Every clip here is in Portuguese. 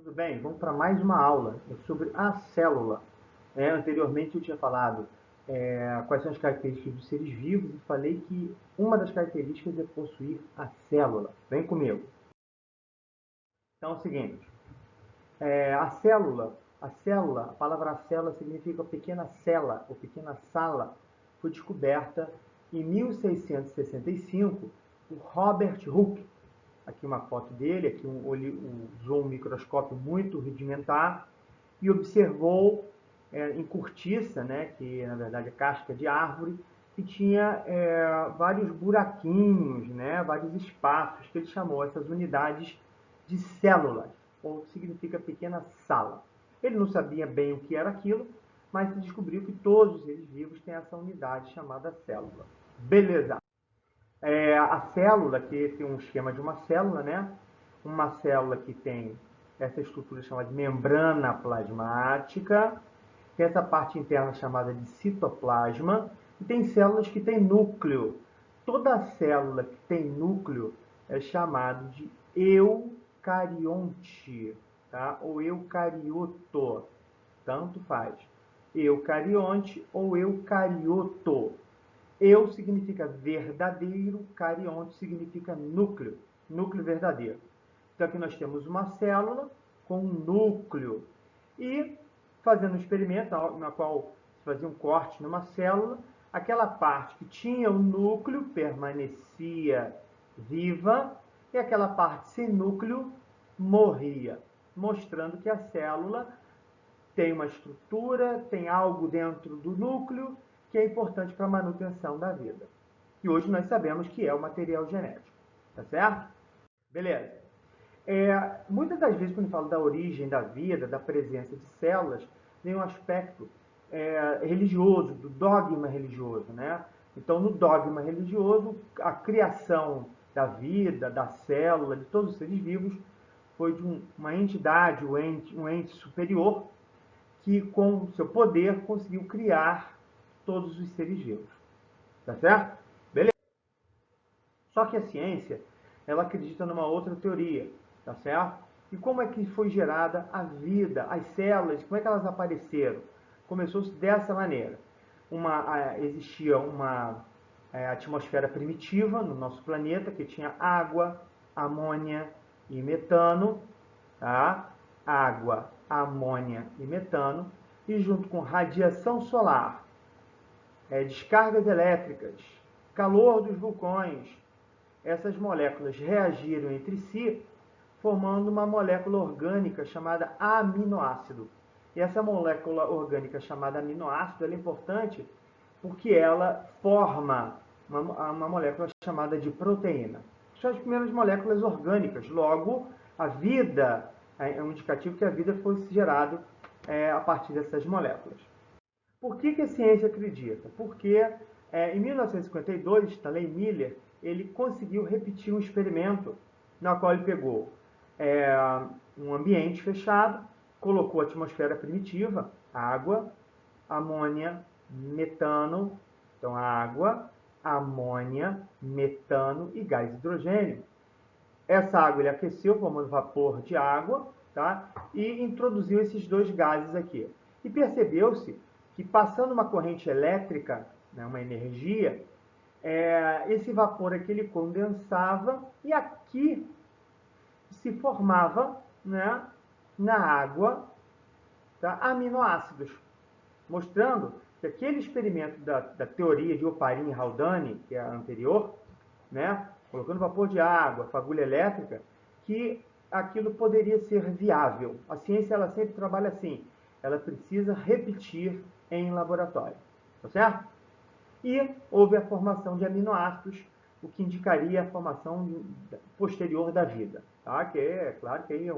Tudo bem? Vamos para mais uma aula sobre a célula. Anteriormente eu tinha falado quais são as características dos seres vivos e falei que uma das características é possuir a célula. Vem comigo. Então é o seguinte, a palavra célula significa pequena cela ou pequena sala, foi descoberta em 1665 por Robert Hooke. Aqui uma foto dele, aqui usou um microscópio muito rudimentar e observou em cortiça, né, que na verdade é casca de árvore, que tinha vários buraquinhos, né, vários espaços, que ele chamou essas unidades de células, ou significa pequena sala. Ele não sabia bem o que era aquilo, mas descobriu que todos os seres vivos têm essa unidade chamada célula. Beleza! A célula, que tem um esquema de uma célula, né? Uma célula que tem essa estrutura chamada de membrana plasmática, tem essa parte interna chamada de citoplasma, e tem células que têm núcleo. Toda célula que tem núcleo é chamado de eucarionte, tá? Ou eucarioto, tanto faz. Eucarionte ou eucarioto. Eu significa verdadeiro, carionte significa núcleo, núcleo verdadeiro. Então aqui nós temos uma célula com um núcleo. E fazendo um experimento na qual se fazia um corte numa célula, aquela parte que tinha o núcleo permanecia viva e aquela parte sem núcleo morria, mostrando que a célula tem uma estrutura, tem algo dentro do núcleo que é importante para a manutenção da vida. E hoje nós sabemos que é o material genético. Tá certo? Beleza. Muitas das vezes, quando falo da origem da vida, da presença de células, tem um aspecto religioso, do dogma religioso, né? Então, no dogma religioso, a criação da vida, da célula, de todos os seres vivos, foi de uma entidade, um ente superior, que com seu poder conseguiu criar todos os seres vivos. Tá certo? Beleza? Só que a ciência, ela acredita numa outra teoria, tá certo? E como é que foi gerada a vida, as células, como é que elas apareceram? Começou-se dessa maneira. Existia uma atmosfera primitiva no nosso planeta, que tinha água, amônia e metano, tá? Água, amônia e metano, e junto com radiação solar, descargas elétricas, calor dos vulcões, essas moléculas reagiram entre si, formando uma molécula orgânica chamada aminoácido. E essa molécula orgânica chamada aminoácido é importante porque ela forma uma molécula chamada de proteína. São as primeiras moléculas orgânicas. Logo, a vida é um indicativo que a vida foi gerada a partir dessas moléculas. Por que a ciência acredita? Porque em 1952, Stanley Miller ele conseguiu repetir um experimento na qual ele pegou um ambiente fechado, colocou a atmosfera primitiva, água, amônia, metano, então água, amônia, metano e gás hidrogênio. Essa água ele aqueceu formando vapor de água, tá? E introduziu esses dois gases aqui. E percebeu-se que passando uma corrente elétrica, né, uma energia, esse vapor aqui ele condensava e aqui se formava, né, na água, tá, aminoácidos, mostrando que aquele experimento da teoria de Oparin e Haldane, que é a anterior, né, colocando vapor de água, fagulha elétrica, que aquilo poderia ser viável. A ciência ela sempre trabalha assim, ela precisa repetir em laboratório, tá certo? E houve a formação de aminoácidos, o que indicaria a formação posterior da vida. Tá? Que é claro que aí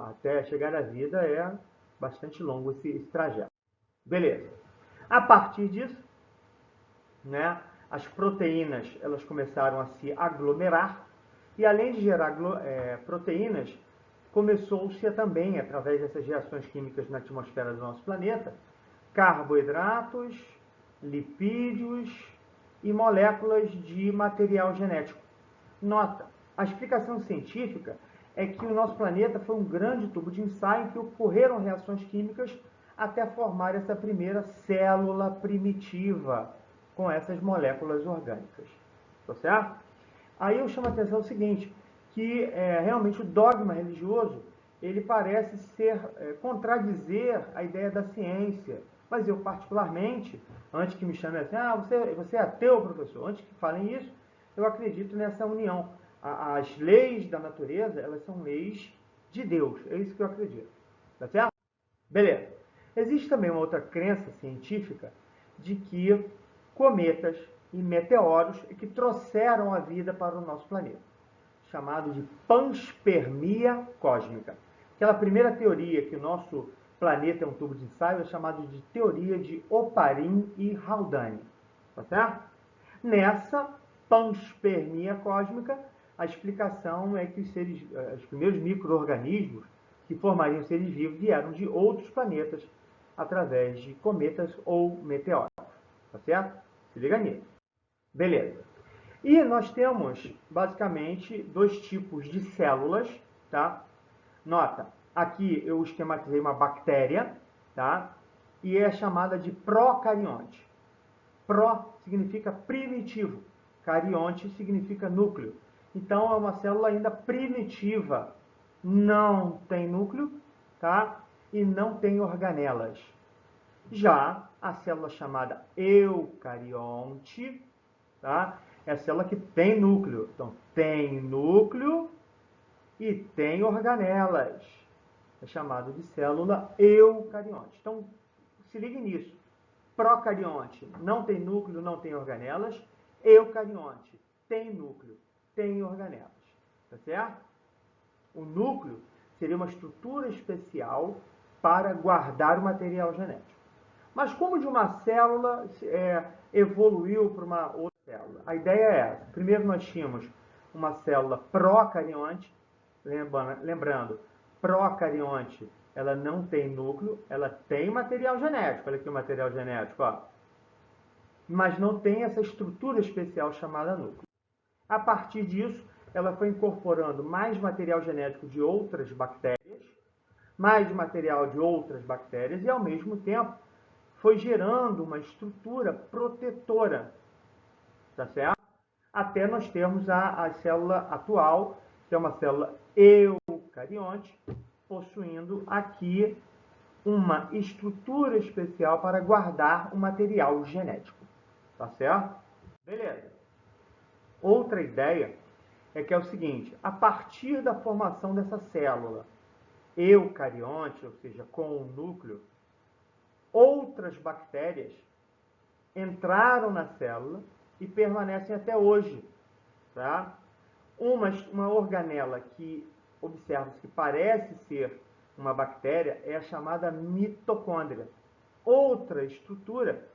até chegar à vida é bastante longo esse trajeto. Beleza. A partir disso, né, as proteínas elas começaram a se aglomerar e além de gerar proteínas, começou-se também, através dessas reações químicas na atmosfera do nosso planeta, carboidratos, lipídios e moléculas de material genético. Nota, a explicação científica é que o nosso planeta foi um grande tubo de ensaio em que ocorreram reações químicas até formar essa primeira célula primitiva com essas moléculas orgânicas. Tá certo? Aí eu chamo a atenção o seguinte, que realmente o dogma religioso, ele parece contradizer a ideia da ciência. Mas eu, particularmente, antes que me chamem assim, você é ateu, professor? Antes que falem isso, eu acredito nessa união. As leis da natureza, elas são leis de Deus. É isso que eu acredito. Tá certo? Beleza. Existe também uma outra crença científica de que cometas e meteoros que trouxeram a vida para o nosso planeta, chamado de panspermia cósmica. Aquela primeira teoria que o nosso planeta é um tubo de ensaio é chamada de teoria de Oparin e Haldane. Tá certo? Nessa panspermia cósmica, a explicação é que os primeiros micro-organismos que formariam seres vivos vieram de outros planetas através de cometas ou meteoros. Tá certo? Se liga nisso. Beleza. E nós temos, basicamente, dois tipos de células, tá? Nota, aqui eu esquematizei uma bactéria, tá? E é chamada de procarionte. Pro significa primitivo, carionte significa núcleo. Então, é uma célula ainda primitiva. Não tem núcleo, tá? E não tem organelas. Já a célula chamada eucarionte, tá? É a célula que tem núcleo. Então, tem núcleo e tem organelas. É chamado de célula eucarionte. Então, se ligue nisso. Procarionte não tem núcleo, não tem organelas. Eucarionte tem núcleo, tem organelas. Tá certo? O núcleo seria uma estrutura especial para guardar o material genético. Mas como de uma célula evoluiu para uma outra célula? A ideia é essa. Primeiro nós tínhamos uma célula procarionte, lembrando, procarionte, ela não tem núcleo, ela tem material genético. Olha aqui o material genético, ó. Mas não tem essa estrutura especial chamada núcleo. A partir disso, ela foi incorporando mais material genético de outras bactérias, mais material de outras bactérias e, ao mesmo tempo, foi gerando uma estrutura protetora, tá certo? Até nós termos a célula atual, que é uma célula eucarionte, possuindo aqui uma estrutura especial para guardar o material genético, tá certo? Beleza. Outra ideia é que é o seguinte, a partir da formação dessa célula eucarionte, ou seja, com o núcleo, outras bactérias entraram na célula e permanecem até hoje. Tá? Uma organela que observa-se que parece ser uma bactéria é a chamada mitocôndria. Outra estrutura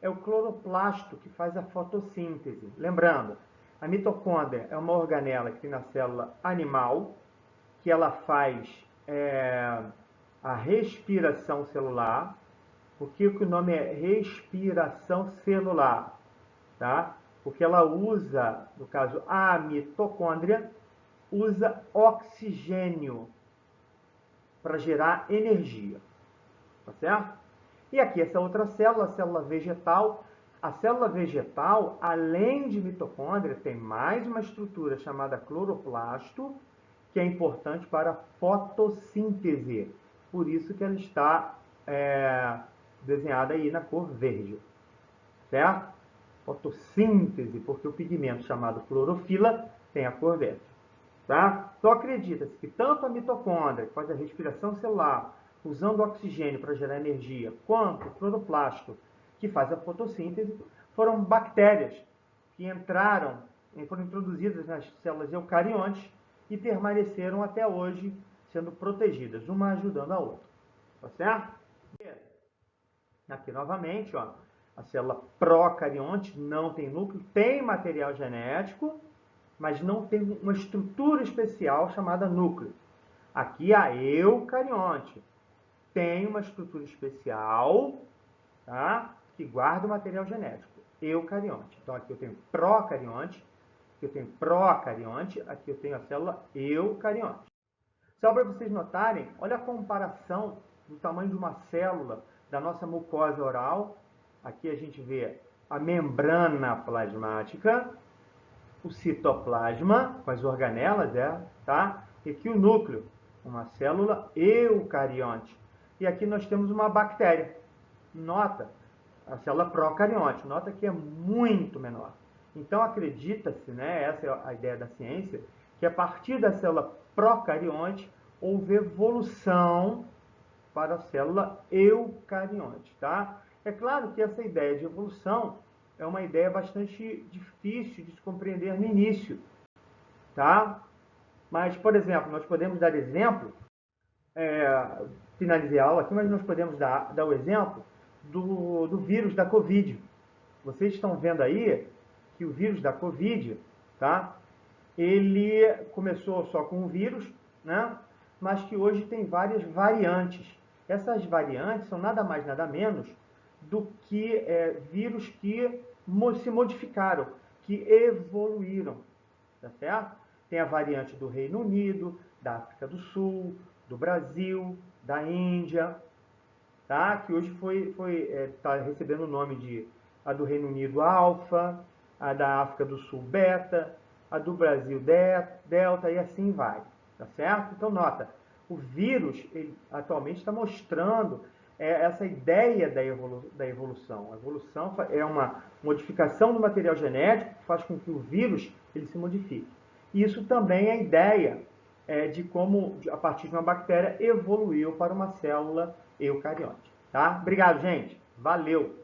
é o cloroplasto, que faz a fotossíntese. Lembrando, a mitocôndria é uma organela que tem na célula animal, que ela faz a respiração celular. Por que o nome é respiração celular? Tá? Porque ela usa, no caso, a mitocôndria, usa oxigênio para gerar energia. Tá certo? E aqui essa outra célula, a célula vegetal. A célula vegetal, além de mitocôndria, tem mais uma estrutura chamada cloroplasto, que é importante para a fotossíntese. Por isso que ela está desenhada aí na cor verde. Certo? Fotossíntese, porque o pigmento chamado clorofila tem a cor verde. Tá? Então acredita-se que tanto a mitocôndria, que faz a respiração celular, usando oxigênio para gerar energia, quanto o cloroplasto, que faz a fotossíntese, foram bactérias que foram introduzidas nas células eucariontes e permaneceram até hoje sendo protegidas, uma ajudando a outra. Tá certo? Aqui novamente, ó, a célula procarionte não tem núcleo, tem material genético, mas não tem uma estrutura especial chamada núcleo. Aqui a eucarionte tem uma estrutura especial, tá, que guarda o material genético. Eucarionte. Então aqui eu tenho procarionte, aqui eu tenho procarionte, aqui eu tenho a célula eucarionte. Só para vocês notarem, olha a comparação do tamanho de uma célula da nossa mucosa oral. Aqui a gente vê a membrana plasmática, o citoplasma, com as organelas, tá? E aqui o núcleo, uma célula eucarionte. E aqui nós temos uma bactéria. Nota, a célula procarionte. Nota que é muito menor. Então acredita-se, né, essa é a ideia da ciência, que a partir da célula procarionte houve evolução para a célula eucarionte, tá? É claro que essa ideia de evolução é uma ideia bastante difícil de se compreender no início, tá? Mas, por exemplo, nós podemos dar exemplo, finalizei a aula aqui, mas nós podemos dar o exemplo do vírus da Covid. Vocês estão vendo aí que o vírus da Covid, tá? Ele começou só com o vírus, né? Mas que hoje tem várias variantes. Essas variantes são nada mais, nada menos do que vírus que se modificaram, que evoluíram, tá certo? Tem a variante do Reino Unido, da África do Sul, do Brasil, da Índia, tá? Que hoje está recebendo o nome de a do Reino Unido Alfa, a da África do Sul Beta, a do Brasil Delta e assim vai, tá certo? Então nota, o vírus ele, atualmente está mostrando essa ideia da evolução. A evolução é uma modificação do material genético que faz com que o vírus ele se modifique. E isso também é a ideia de como, a partir de uma bactéria, evoluiu para uma célula eucarionte. Tá? Obrigado, gente. Valeu!